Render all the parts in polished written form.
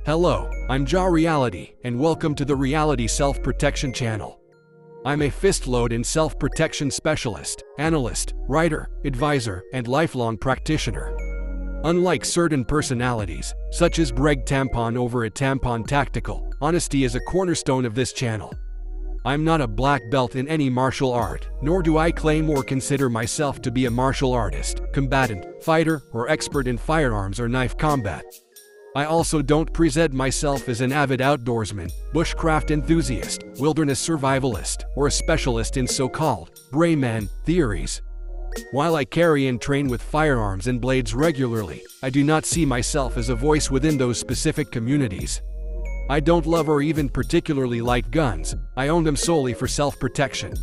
Hello, I'm Tdi Reality, and welcome to the Reality Self-Protection channel. I'm a fist-load and self-protection specialist, analyst, writer, advisor, and lifelong practitioner. Unlike certain personalities, such as Breg Tampon over at Tampon Tactical, honesty is a cornerstone of this channel. I'm not a black belt in any martial art, nor do I claim or consider myself to be a martial artist, combatant, fighter, or expert in firearms or knife combat. I also don't present myself as an avid outdoorsman, bushcraft enthusiast, wilderness survivalist, or a specialist in so-called Brayman theories. While I carry and train with firearms and blades regularly, I do not see myself as a voice within those specific communities. I don't love or even particularly like guns. I own them solely for self-protection.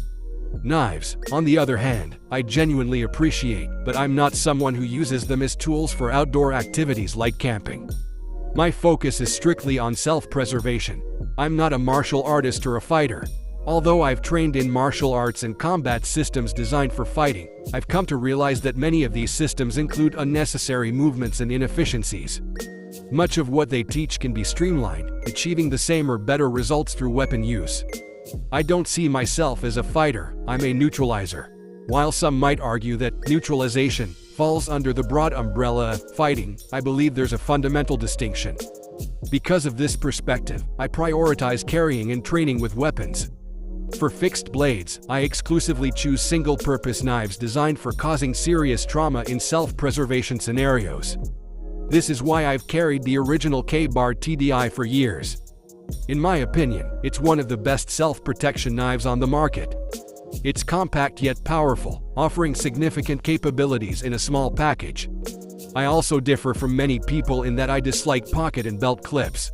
Knives, on the other hand, I genuinely appreciate, but I'm not someone who uses them as tools for outdoor activities like camping. My focus is strictly on self-preservation. I'm not a martial artist or a fighter. Although I've trained in martial arts and combat systems designed for fighting, I've come to realize that many of these systems include unnecessary movements and inefficiencies. Much of what they teach can be streamlined, achieving the same or better results through weapon use. I don't see myself as a fighter, I'm a neutralizer. While some might argue that neutralization falls under the broad umbrella of fighting, I believe there's a fundamental distinction. Because of this perspective, I prioritize carrying and training with weapons. For fixed blades, I exclusively choose single-purpose knives designed for causing serious trauma in self-preservation scenarios. This is why I've carried the original Tdi for years. In my opinion, it's one of the best self-protection knives on the market. It's compact yet powerful, offering significant capabilities in a small package. I also differ from many people in that I dislike pocket and belt clips.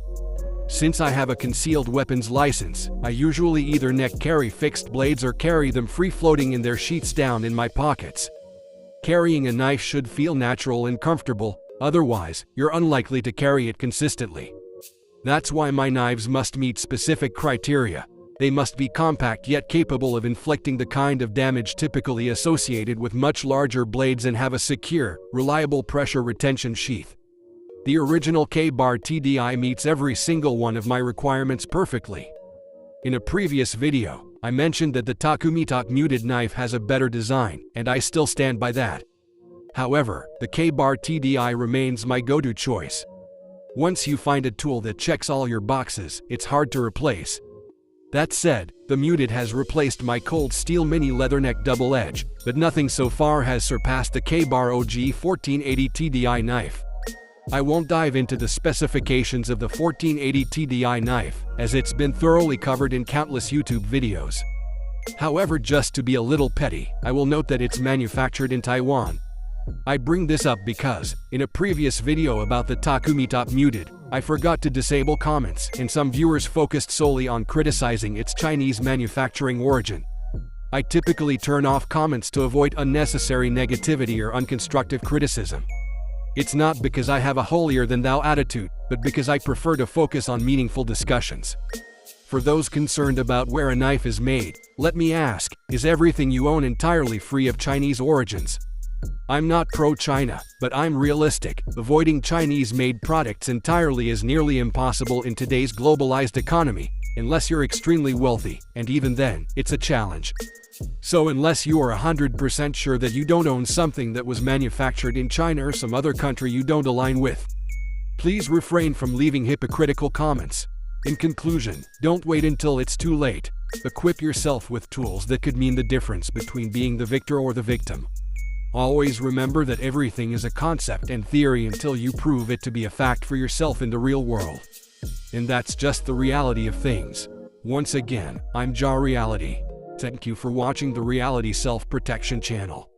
Since I have a concealed weapons license, I usually either neck carry fixed blades or carry them free-floating in their sheaths down in my pockets. Carrying a knife should feel natural and comfortable, otherwise, you're unlikely to carry it consistently. That's why my knives must meet specific criteria. They must be compact yet capable of inflicting the kind of damage typically associated with much larger blades and have a secure, reliable pressure retention sheath. The original Tdi meets every single one of my requirements perfectly. In a previous video, I mentioned that the Tdi muted knife has a better design, and I still stand by that. However, the Tdi remains my go-to choice. Once you find a tool that checks all your boxes, it's hard to replace. That said, the muted has replaced my cold steel mini leatherneck double edge, but nothing so far has surpassed the OG 1480 Tdi knife. I won't dive into the specifications of the 1480 Tdi knife, as it's been thoroughly covered in countless YouTube videos. However, just to be a little petty, I will note that it's manufactured in Taiwan. I bring this up because, in a previous video about the Tdi muted, I forgot to disable comments, and some viewers focused solely on criticizing its Chinese manufacturing origin. I typically turn off comments to avoid unnecessary negativity or unconstructive criticism. It's not because I have a holier-than-thou attitude, but because I prefer to focus on meaningful discussions. For those concerned about where a knife is made, let me ask, is everything you own entirely free of Chinese origins? I'm not pro-China, but I'm realistic. Avoiding Chinese-made products entirely is nearly impossible in today's globalized economy, unless you're extremely wealthy, and even then, it's a challenge. So unless you are 100% sure that you don't own something that was manufactured in China or some other country you don't align with, please refrain from leaving hypocritical comments. In conclusion, don't wait until it's too late. Equip yourself with tools that could mean the difference between being the victor or the victim. Always remember that everything is a concept and theory until you prove it to be a fact for yourself in the real world. And that's just the reality of things. Once again, I'm Tdi Reality. Thank you for watching the Reality Self-Protection channel.